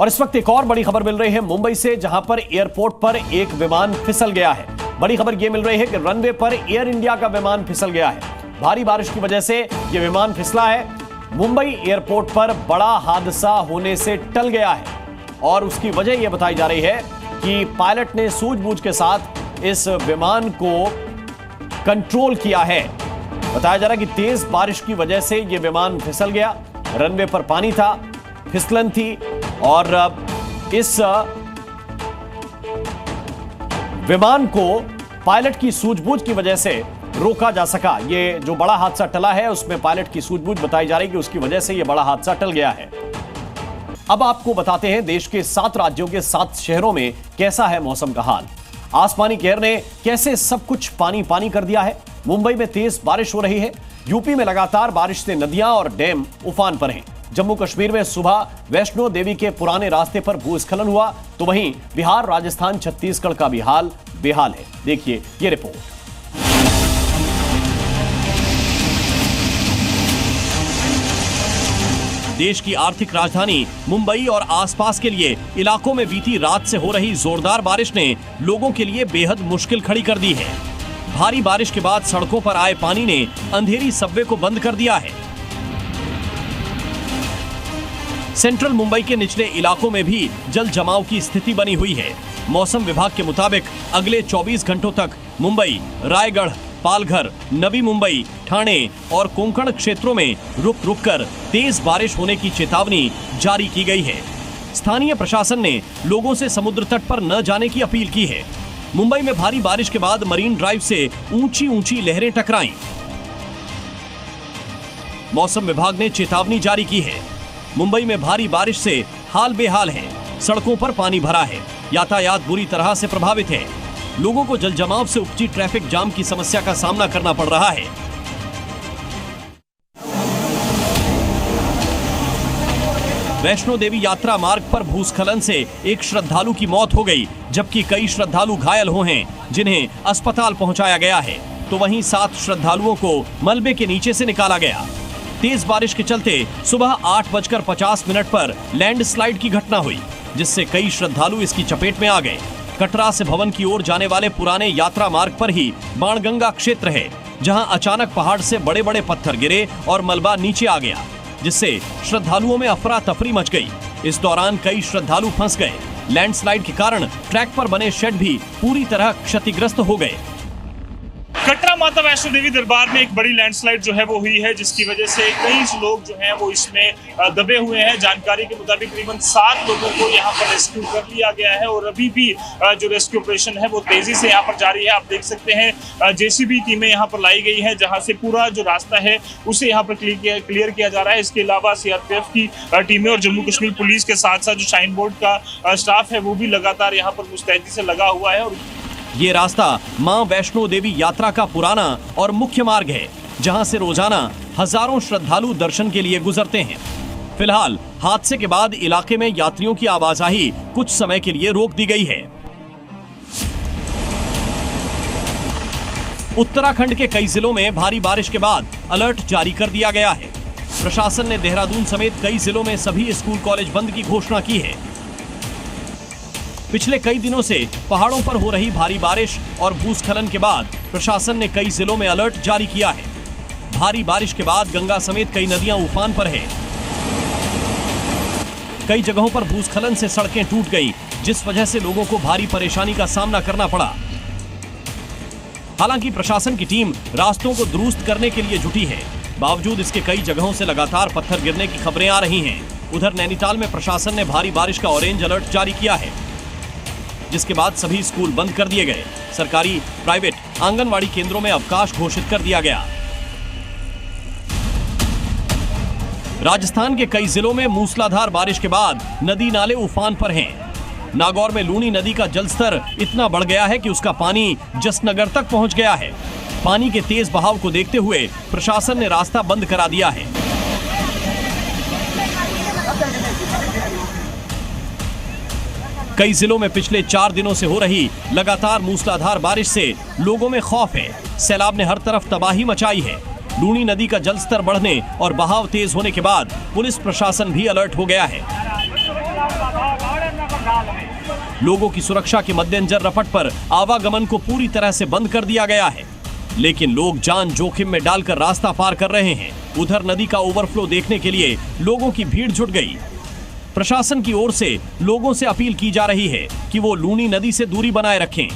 और इस वक्त एक और बड़ी खबर मिल रही है मुंबई से, जहां पर एयरपोर्ट पर एक विमान फिसल गया है। बड़ी खबर यह मिल रही है कि रनवे पर एयर इंडिया का विमान फिसल गया है। भारी बारिश की वजह से यह विमान फिसला है। मुंबई एयरपोर्ट पर बड़ा हादसा होने से टल गया है और उसकी वजह यह बताई जा रही है कि पायलट ने सूझबूझ के साथ इस विमान को कंट्रोल किया है। बताया जा रहा है कि तेज बारिश की वजह से यह विमान फिसल गया। रनवे पर पानी था, फिसलन थी और इस विमान को पायलट की सूझबूझ की वजह से रोका जा सका। ये जो बड़ा हादसा टला है उसमें पायलट की सूझबूझ बताई जा रही है कि उसकी वजह से यह बड़ा हादसा टल गया है। अब आपको बताते हैं देश के 7 राज्यों के 7 शहरों में कैसा है मौसम का हाल। आसमानी कहर ने कैसे सब कुछ पानी पानी कर दिया है। मुंबई में तेज बारिश हो रही है। यूपी में लगातार बारिश से नदियां और डैम उफान पर हैं। जम्मू कश्मीर में सुबह वैष्णो देवी के पुराने रास्ते पर भूस्खलन हुआ, तो वहीं बिहार, राजस्थान, छत्तीसगढ़ का भी हाल बेहाल है। देखिए ये रिपोर्ट। देश की आर्थिक राजधानी मुंबई और आसपास के लिए इलाकों में बीती रात से हो रही जोरदार बारिश ने लोगों के लिए बेहद मुश्किल खड़ी कर दी है। भारी बारिश के बाद सड़कों पर आए पानी ने अंधेरी सबवे को बंद कर दिया है। सेंट्रल मुंबई के निचले इलाकों में भी जल जमाव की स्थिति बनी हुई है। मौसम विभाग के मुताबिक अगले 24 घंटों तक मुंबई, रायगढ़, पालघर, नवी मुंबई, ठाणे और कोंकण क्षेत्रों में रुक रुक कर तेज बारिश होने की चेतावनी जारी की गई है। स्थानीय प्रशासन ने लोगों से समुद्र तट पर न जाने की अपील की है। मुंबई में भारी बारिश के बाद मरीन ड्राइव से ऊंची ऊंची लहरें टकराईं। मौसम विभाग ने चेतावनी जारी की है। मुंबई में भारी बारिश से हाल बेहाल है। सड़कों पर पानी भरा है। यातायात बुरी तरह से प्रभावित है। लोगों को जलजमाव से उपजी ट्रैफिक जाम की समस्या का सामना करना पड़ रहा है। वैष्णो देवी यात्रा मार्ग पर भूस्खलन से एक श्रद्धालु की मौत हो गई, जबकि कई श्रद्धालु घायल हुए हैं, जिन्हें अस्पताल पहुंचाया गया है। तो वहीं 7 श्रद्धालुओं को मलबे के नीचे से निकाला गया। तेज बारिश के चलते सुबह 8:50 पर लैंडस्लाइड की घटना हुई, जिससे कई श्रद्धालु इसकी चपेट में आ गए। कटरा से भवन की ओर जाने वाले पुराने यात्रा मार्ग पर ही बाणगंगा क्षेत्र है, जहां अचानक पहाड़ से बड़े बड़े पत्थर गिरे और मलबा नीचे आ गया, जिससे श्रद्धालुओं में अफरा तफरी मच गई। इस दौरान कई श्रद्धालु फंस गए। लैंडस्लाइड के कारण ट्रैक पर बने शेड भी पूरी तरह क्षतिग्रस्त हो गए। कटरा माता वैष्णो देवी दरबार में एक बड़ी लैंडस्लाइड जो है वो हुई है, जिसकी वजह से कई लोग जो हैं वो इसमें दबे हुए हैं। जानकारी के मुताबिक करीबन 7 लोगों को यहाँ पर रेस्क्यू कर लिया गया है और अभी भी जो रेस्क्यू ऑपरेशन है वो तेजी से यहाँ पर जारी है। आप देख सकते हैं जेसीबी टीमें यहाँ पर लाई गई है, जहाँ से पूरा जो रास्ता है उसे यहाँ पर क्लियर किया जा रहा है। इसके अलावा सीआरपीएफ की टीमें और जम्मू कश्मीर पुलिस के साथ साथ जो शाइन बोर्ड का स्टाफ है वो भी लगातार यहाँ पर मुस्तैदी से लगा हुआ है। और ये रास्ता मां वैष्णो देवी यात्रा का पुराना और मुख्य मार्ग है, जहां से रोजाना हजारों श्रद्धालु दर्शन के लिए गुजरते हैं। फिलहाल हादसे के बाद इलाके में यात्रियों की आवाजाही कुछ समय के लिए रोक दी गई है। उत्तराखंड के कई जिलों में भारी बारिश के बाद अलर्ट जारी कर दिया गया है। प्रशासन ने देहरादून समेत कई जिलों में सभी स्कूल कॉलेज बंद की घोषणा की है। पिछले कई दिनों से पहाड़ों पर हो रही भारी बारिश और भूस्खलन के बाद प्रशासन ने कई जिलों में अलर्ट जारी किया है। भारी बारिश के बाद गंगा समेत कई नदियां उफान पर हैं। कई जगहों पर भूस्खलन से सड़कें टूट गईं, जिस वजह से लोगों को भारी परेशानी का सामना करना पड़ा। हालांकि प्रशासन की टीम रास्तों को दुरुस्त करने के लिए जुटी है। बावजूद इसके कई जगहों से लगातार पत्थर गिरने की खबरें आ रही हैं। उधर नैनीताल में प्रशासन ने भारी बारिश का ऑरेंज अलर्ट जारी किया है, जिसके बाद सभी स्कूल बंद कर दिए गए। सरकारी, प्राइवेट आंगनवाड़ी केंद्रों में अवकाश घोषित कर दिया गया। राजस्थान के कई जिलों में मूसलाधार बारिश के बाद नदी नाले उफान पर हैं। नागौर में लूनी नदी का जलस्तर इतना बढ़ गया है कि उसका पानी जसनगर तक पहुंच गया है। पानी के तेज बहाव को देखते हुए प्रशासन ने रास्ता बंद करा दिया है। कई जिलों में पिछले 4 दिनों से हो रही लगातार मूसलाधार बारिश से लोगों में खौफ है। सैलाब ने हर तरफ तबाही मचाई है। लूनी नदी का जलस्तर बढ़ने और बहाव तेज होने के बाद पुलिस प्रशासन भी अलर्ट हो गया है। लोगों की सुरक्षा के मद्देनजर रपट पर आवागमन को पूरी तरह से बंद कर दिया गया है, लेकिन लोग जान जोखिम में डालकर रास्ता पार कर रहे हैं। उधर नदी का ओवरफ्लो देखने के लिए लोगों की भीड़ जुट गई। प्रशासन की ओर से लोगों से अपील की जा रही है कि वो लूनी नदी से दूरी बनाए रखें।